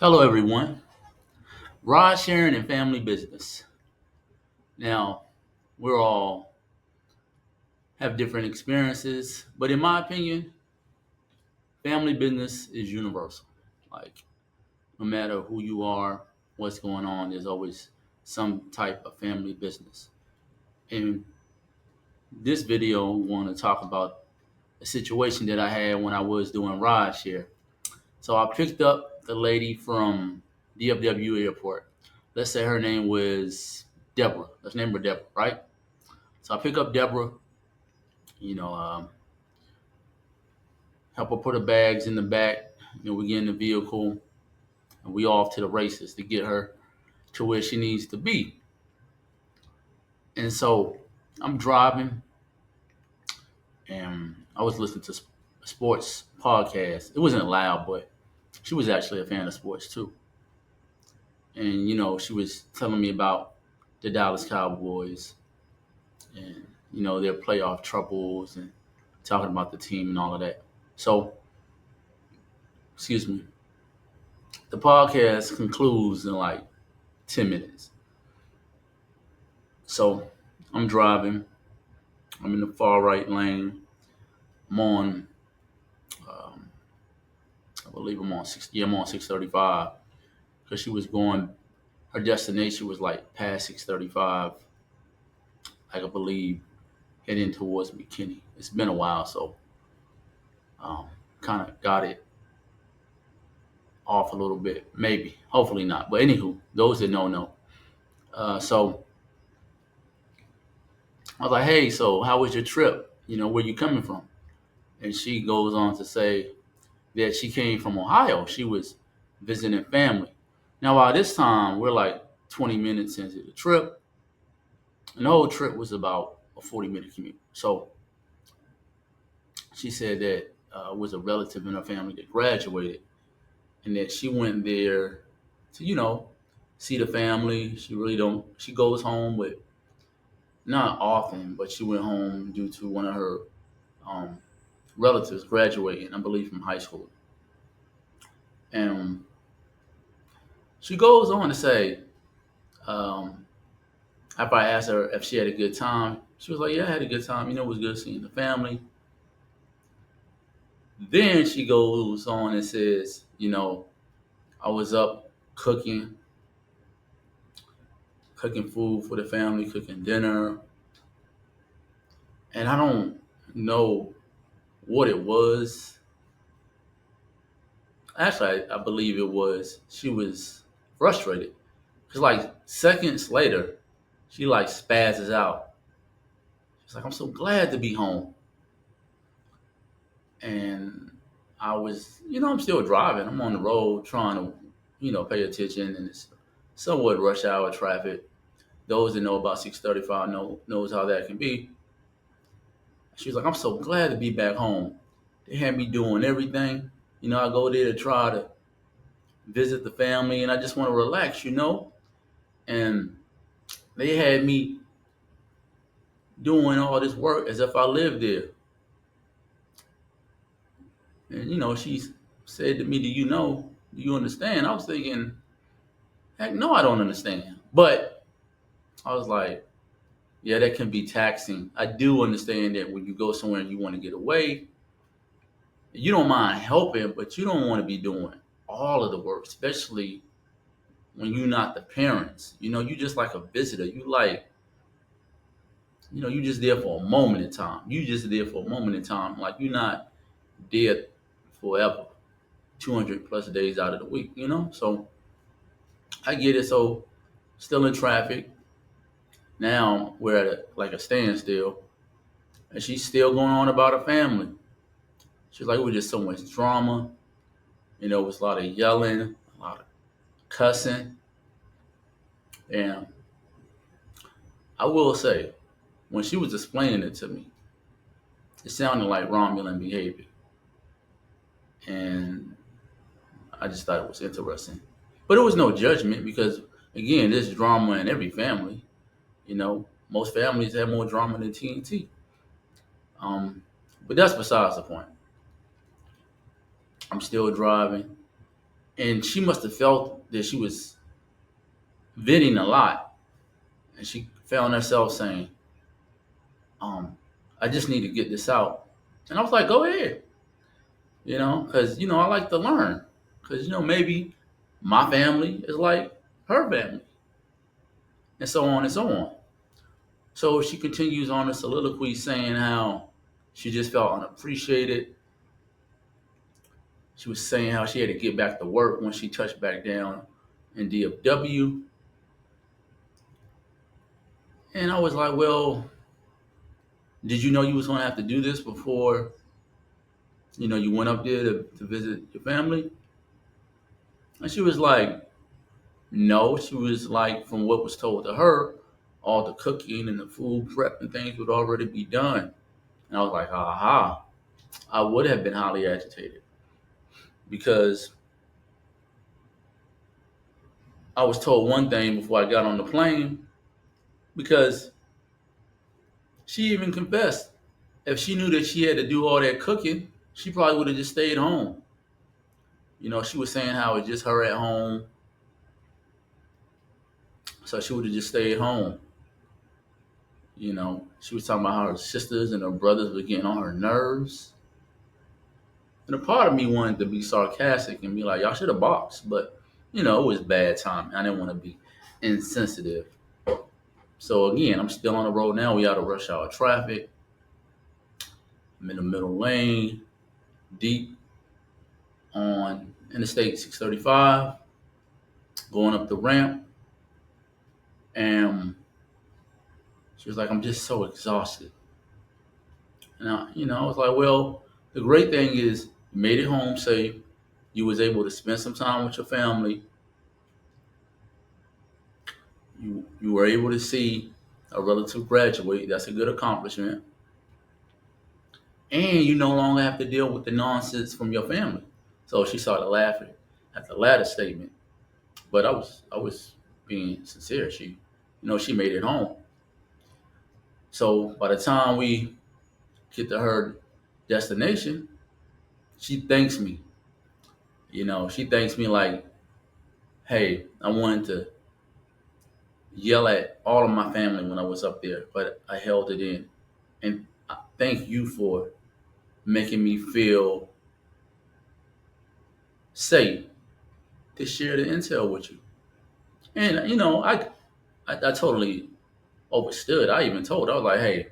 Hello, everyone. Ride sharing and family business. Now, we're all have different experiences, but in my opinion, family business is universal. Like, no matter who you are, what's going on, there's always some type of family business. In this video, I want to talk about a situation that I had when I was doing ride share. So I picked up the lady from DFW Airport. Let's say her name was Deborah. Let's name her Deborah, right? So I pick up Deborah, you know, help her put her bags in the back. We get in the vehicle and we off to the races to get her to where she needs to be. And so I'm driving and I was listening to a sports podcast. It wasn't loud, but she was actually a fan of sports too. And, she was telling me about the Dallas Cowboys and, their playoff troubles and talking about the team and all of that. So, excuse me, the podcast concludes in like 10 minutes. So I'm driving. I'm in the far right lane. I'm on, um, I believe I'm on 6. Yeah, I'm on 635 because she was going. Her destination was like past 635. I believe heading towards McKinney. It's been a while, so um, kind of got it off a little bit. Maybe, hopefully not. But anywho, those that know. So I was like, hey, so how was your trip? Where you coming from? And she goes on to say that she came from Ohio. She was visiting family. Now, by this time, we're like 20 minutes into the trip, and the whole trip was about a 40-minute commute. So she said that was a relative in her family that graduated, and that she went there to, see the family. She really don't. She goes home, but not often. But she went home due to one of her um, relatives graduating, I believe, from high school. And she goes on to say, um, after I asked her if she had a good time, she was like, "Yeah, I had a good time. It was good seeing the family." Then she goes on and says, I was up cooking, cooking food for the family, cooking dinner, and I don't know what it was. Actually, I believe it was she was frustrated because like seconds later, she like spazzes out. She's like, "I'm so glad to be home." And I was, I'm still driving. I'm on the road trying to, pay attention, and it's somewhat rush hour traffic. Those that know about 635 knows how that can be. She was like, "I'm so glad to be back home. They had me doing everything. I go there to try to visit the family, and I just want to relax. And they had me doing all this work as if I lived there." And she said to me, Do you understand?" I was thinking, heck no, I don't understand. But I was like, yeah, that can be taxing. I do understand that when you go somewhere and you want to get away, you don't mind helping, but you don't want to be doing all of the work, especially when you're not the parents. You just like a visitor. You just there for a moment in time. You just there for a moment in time. Like you're not there forever, 200 plus days out of the week. So I get it. So still in traffic. Now we're at like a standstill, and she's still going on about her family. She's like, it was just so much drama. It was a lot of yelling, a lot of cussing. And I will say, when she was explaining it to me, it sounded like Romulan behavior. And I just thought it was interesting. But it was no judgment because, again, there's drama in every family. Most families have more drama than TNT. Um, but that's besides the point. I'm still driving. And she must have felt that she was venting a lot, and she found herself saying, um, "I just need to get this out." And I was like, "Go ahead," because I like to learn, because maybe my family is like her family, and so on and so on. So she continues on the soliloquy saying how she just felt unappreciated. She was saying how she had to get back to work when she touched back down in DFW. And I was like, well, did you know you was going to have to do this before, you went up there to visit your family? And she was like, no. She was like, from what was told to her, all the cooking and the food prep and things would already be done. And I was like, aha, I would have been highly agitated because I was told one thing before I got on the plane, because she even confessed. If she knew that she had to do all that cooking, she probably would have just stayed home. She was saying how it's just her at home, so she would have just stayed home. She was talking about how her sisters and her brothers were getting on her nerves. And a part of me wanted to be sarcastic and be like, y'all should have boxed. But, it was bad time. I didn't want to be insensitive. So again, I'm still on the road now. We out of rush hour traffic. I'm in the middle lane, deep on Interstate 635, going up the ramp. And she was like, I'm just so exhausted. And I was like, well, the great thing is you made it home safe. You was able to spend some time with your family. You were able to see a relative graduate. That's a good accomplishment. And you no longer have to deal with the nonsense from your family. So she started laughing at the latter statement. But I was being sincere. She made it home. So by the time we get to her destination, she thanks me. She thanks me like, hey, I wanted to yell at all of my family when I was up there, but I held it in. And thank you for making me feel safe to share the intel with you. And I totally overstood. I even told her, I was like, hey,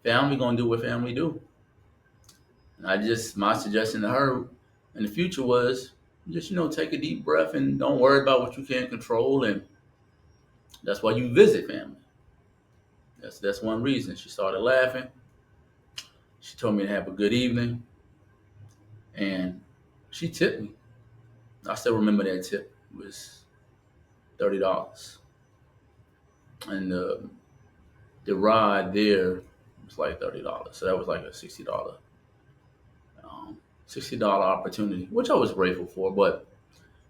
family gonna do what family do. And my suggestion to her in the future was just take a deep breath and don't worry about what you can't control. And that's why you visit family. That's one reason. She started laughing. She told me to have a good evening, and she tipped me. I still remember that tip. It was $30, and the ride there was like $30. So that was like a um, $60 opportunity, which I was grateful for. But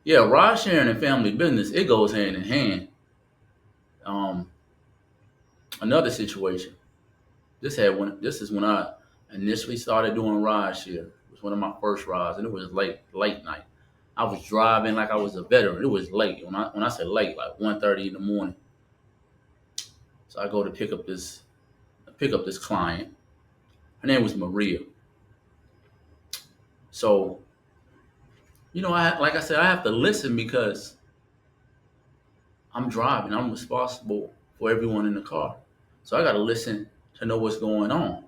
yeah, ride sharing and family business, it goes hand in hand. Um, Another situation. This is when I initially started doing ride share. It was one of my first rides, and it was late night. I was driving like I was a veteran. It was late. When I say late, like 1:30 in the morning. So I go to pick up this client. Her name was Maria. So like I said, I have to listen because I'm driving. I'm responsible for everyone in the car. So I got to listen to know what's going on.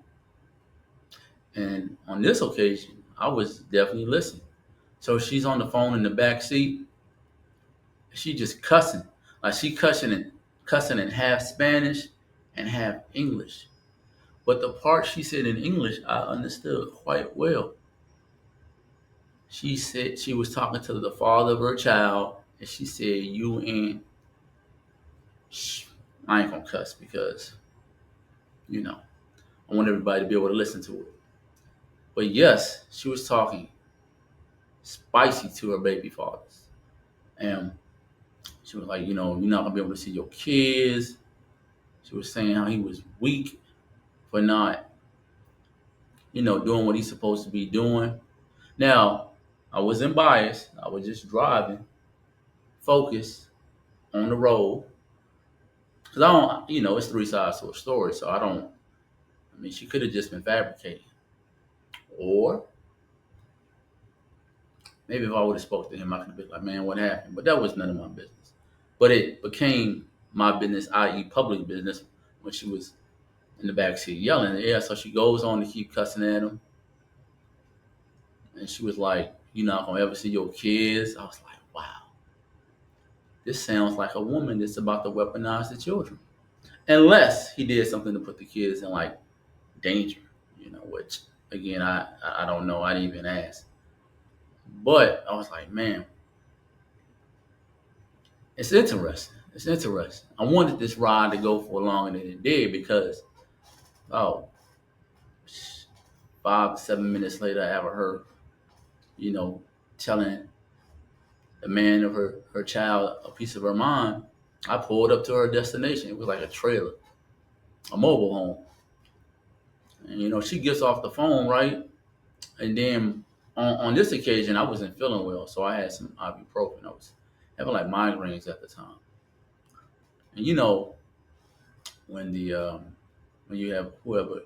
And on this occasion, I was definitely listening. So she's on the phone in the back seat. She just cussing, like she cussing in half Spanish and half English. But the part she said in English, I understood quite well. She said she was talking to the father of her child, and she said, "You ain't." I ain't gonna cuss because you know I want everybody to be able to listen to it. But yes, she was talking spicy to her baby fathers, and she was like, you're not gonna be able to see your kids. She was saying how he was weak for not, doing what he's supposed to be doing. Now, I wasn't biased. I was just driving, focused on the road. Because I don't, it's three sides to a story. So I don't, I mean, she could have just been fabricating. Or maybe if I would have spoke to him, I could have been like, man, what happened? But that was none of my business. But it became my business, i.e. public business, when she was in the backseat yelling. Yeah, so she goes on to keep cussing at him. And she was like, you're not going to ever see your kids. I was like, wow, this sounds like a woman that's about to weaponize the children. Unless he did something to put the kids in like danger, which again, I don't know. I didn't even ask. But I was like, man, it's interesting. It's interesting. I wanted this ride to go for longer than it did because, oh, 5 to 7 minutes later, I have her, you know, telling the man of her child a piece of her mind. I pulled up to her destination. It was like a trailer, a mobile home. And, she gets off the phone, right? And then on this occasion, I wasn't feeling well. So I had some ibuprofen. I was having like migraines at the time. And, when the when you have whoever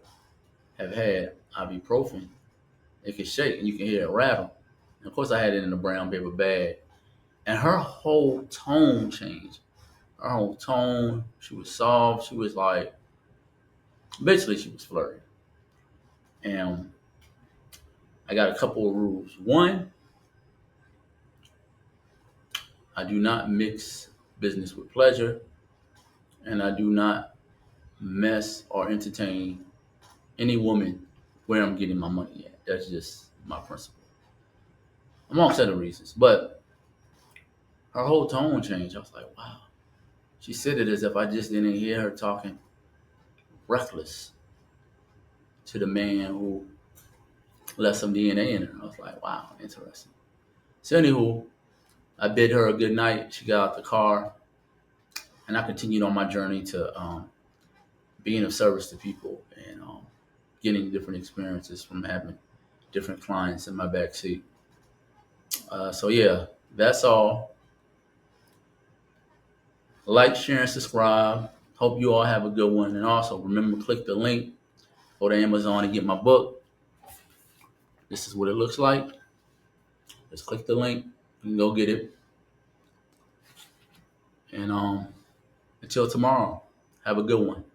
have had ibuprofen, it can shake and you can hear it rattle. And of course, I had it in a brown paper bag, and her whole tone changed. Her whole tone, she was soft. She was like, basically, she was flirty. And I got a couple of rules. One, I do not mix business with pleasure, and I do not mess or entertain any woman where I'm getting my money at. That's just my principle, amongst other reasons. But her whole tone changed. I was like, wow. She said it as if I just didn't hear her talking reckless to the man who left some DNA in her. I was like, wow, interesting. So, anywho, I bid her a good night. She got out the car, and I continued on my journey to being of service to people and getting different experiences from having different clients in my backseat. So, yeah, that's all. Like, share, and subscribe. Hope you all have a good one. And also, remember, click the link, go to Amazon and get my book. This is what it looks like. Just click the link and go get it. And until tomorrow, have a good one.